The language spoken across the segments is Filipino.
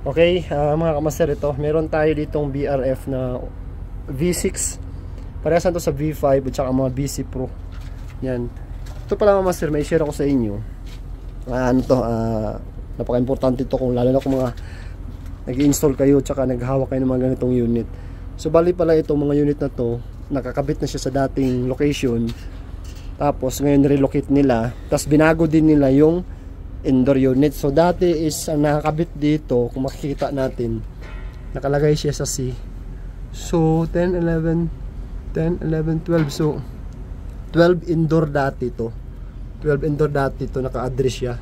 Okay, mga kamaster, ito meron tayo ditong BRF na V6. Parehas to sa V5 at saka mga BC Pro. Yan. Ito pala mga master, may share ako sa inyo. Napaka-importante ito kung lalo na kung mga nag-i-install kayo at saka naghahawak kayo ng mga ganitong unit. So bali pala itong mga unit na to, nakakabit na siya sa dating location. Tapos ngayon relocate nila. Tapos binago din nila yung indoor unit. So dati is ang nakakabit dito, kung makikita natin, nakalagay siya sa C. So 10, 11, 12. So 12 indoor dati to. 12 indoor dati to, naka-address siya.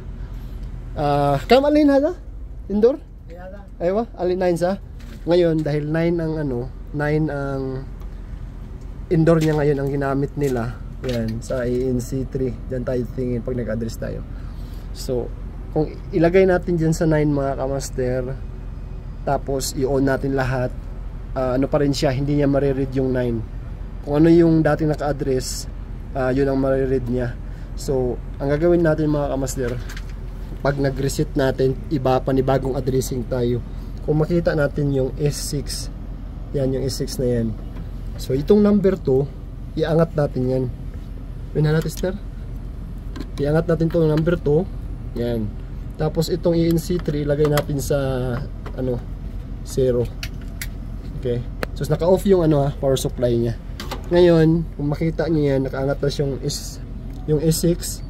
Kam alin hada? Indoor? Aywa, alin 9 sa? Ngayon dahil 9 ang 9 ang indoor niya ngayon ang ginamit nila. Yan, sa ANC3. Diyan tayo tingin pag nag-address tayo. So, kung ilagay natin dyan sa 9 mga kamaster, tapos i-on natin lahat, ano pa rin siya, hindi niya mariread yung 9. Kung ano yung dating naka-address, yun ang mariread niya. So, ang gagawin natin mga kamaster, pag nag-reset natin, panibagong addressing tayo. Kung makita natin yung S6, yan yung S6 na yan. So, itong number 2, iangat natin yan. Yun na natin, sister. Iangat natin itong number 2. Yan. Tapos itong ANC3 lagay natin sa 0. Okay. So naka-off yung power supply niya. Ngayon, kung makita niyo yan, nakaangat na yung S6.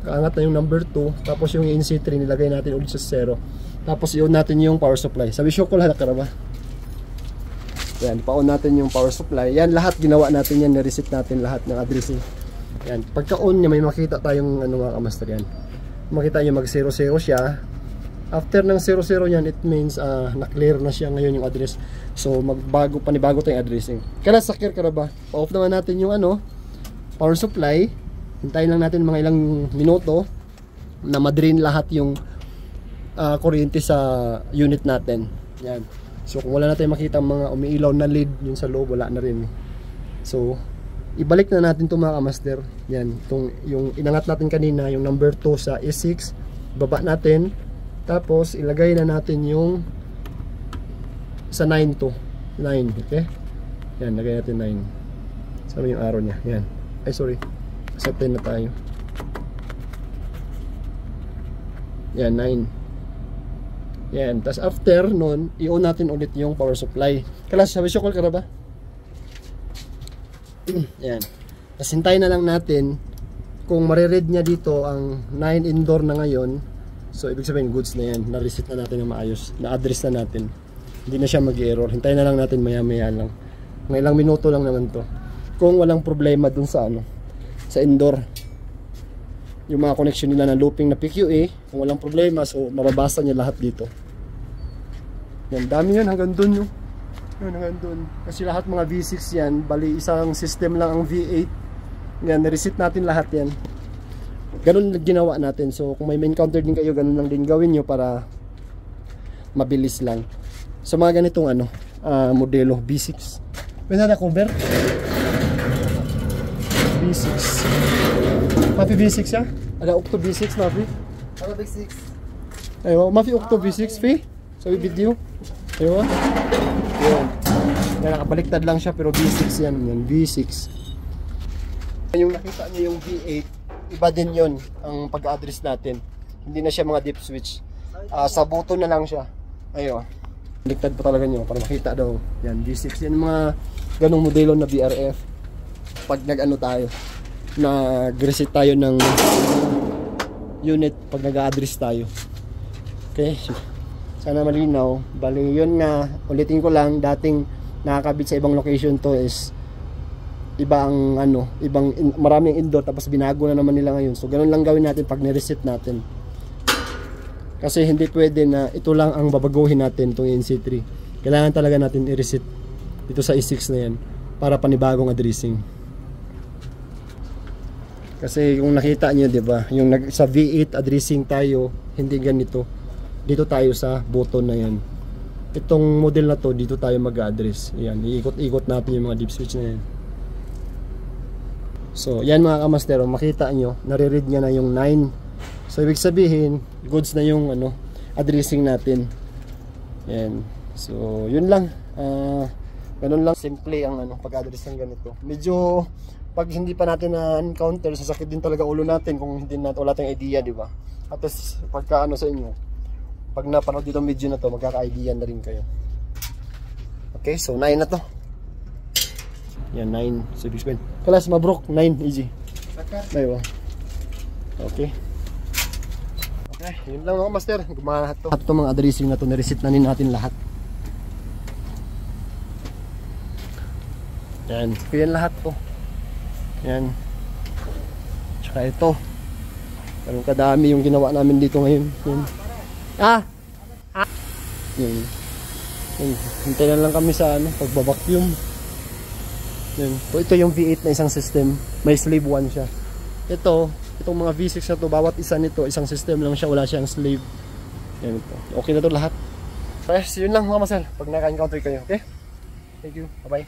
Nakaangat na yung number 2. Tapos yung ANC3 nilagay natin ulit sa 0. Tapos i-on natin yung power supply. Sabi show ko lahat ba? Yan, pa-on natin yung power supply. Yan lahat ginawa natin yan, na-reset natin lahat ng addressing. Yan, pagka-on niya may makita tayong mga kamaster yan. Makita nyo mag 00 siya. After ng 00 yan, it means na-clear na siya ngayon yung address. So panibago tayong addressing. Kaya sakir ka na ba? Pa-off naman natin yung power supply. Hintayin lang natin mga ilang minuto na ma-drain lahat yung kuryente sa unit natin. Yan. So kung wala natin makita mga umiilaw na lead yun sa loob, wala na rin. So ibalik na natin itong mga kamaster. Yan, yung inangat natin kanina, yung number 2 sa S6, baba natin. Tapos ilagay na natin yung sa 9 to 9, okay? Yan, lagay natin 9. Sama yung arrow niya. Yan. Ay sorry, sa 10 na tayo. Yan, 9. Yan, tapos after nun, i-on natin ulit yung power supply. Kalas, sabi siya, call ka na ba? Yan. Tapos hintayin na lang natin kung mariread niya dito ang 9 indoor na ngayon. So ibig sabihin goods na yan. Na-reset na natin ng maayos. Na-address na natin. Hindi na siya mag-error. Hintayin na lang natin maya-maya lang. Mga ilang minuto lang naman to. Kung walang problema dun sa sa indoor. Yung mga connection nila na looping na PQA, kung walang problema, so mababasa niya lahat dito. Yan, dami yan hanggang dun yung yun hanggang dun. Kasi lahat mga V6 yan, bali isang system lang ang V8. Yan, na-reset natin lahat yan. Ganun ginawa natin. So kung may encounter din kayo, ganun lang din gawin nyo para mabilis lang. So mga ganitong modelo V6. May na cover? V6. Mafi V6 ya? Ada Octo V6 Mafi? Ada V6. Ayo, Mafi Octo V6 fi? Sabi video. Ayo. Yan. Nakabaliktad lang siya pero V6 yan. Yan V6. Yung nakita niyo yung V8, iba din yun ang pag-address natin. Hindi na siya mga deep switch. Sa button na lang siya. Ayo. Baliktad pa talaga niyo para makita daw. Yan V6 yan, mga ganong modelo na BRF. Pag tayo, nag-reset tayo ng unit pag nag-address tayo. Okay. Sana malinaw. Bali yun nga, ulitin ko lang, dating nakakabit sa ibang location to is iba ang maraming indoor tapos binago na naman nila ngayon. So ganun lang gawin natin pag ni-reset natin. Kasi hindi pwede na ito lang ang babaguhin natin itong NC3. Kailangan talaga natin i-reset dito sa E6 na yan para panibagong addressing. Kasi kung nakita niyo, 'di ba, yung sa V8 addressing tayo, hindi ganito. Dito tayo sa button na yan. Itong model na to, dito tayo mag-address. Ayan, iikot-ikot natin yung mga deep switch na yan. So yan mga kamaster, makita nyo, nare-read niya na yung 9. So ibig sabihin, goods na yung addressing natin. Yan. So, yun lang. Ganun lang simple ang pag-address ng ganito. Medyo pag hindi pa natin na-encounter, sasakit din talaga ulo natin kung hindi natin wala tayong idea, di ba? At least pagka sa inyo, pag napanood dito video na to, magkaka-idea na rin kayo. Okay, so 9 na to. Yan, 9. So, explain. Kalas, mabrok. 9, easy. Aywa. Okay. Okay, yun lang mga master. Gumana to. At itong mga addressing na to, nireset na natin lahat. Yan. So, yan lahat to. Yan. Tsaka ito. Ganun kadami yung ginawa namin dito ngayon. Yan. Yan. Yan. Hintay na lang kami sa pagbabacuum. Yan. So, ito yung V8 na isang system. May slave 1 siya. Itong mga V6 na to, bawat isa nito, isang system lang siya, wala siyang slave. Yan ito. Okay na to lahat. Okay, so yun lang mga masal. Pag naka-encounter kayo, okay? Thank you. Bye-bye.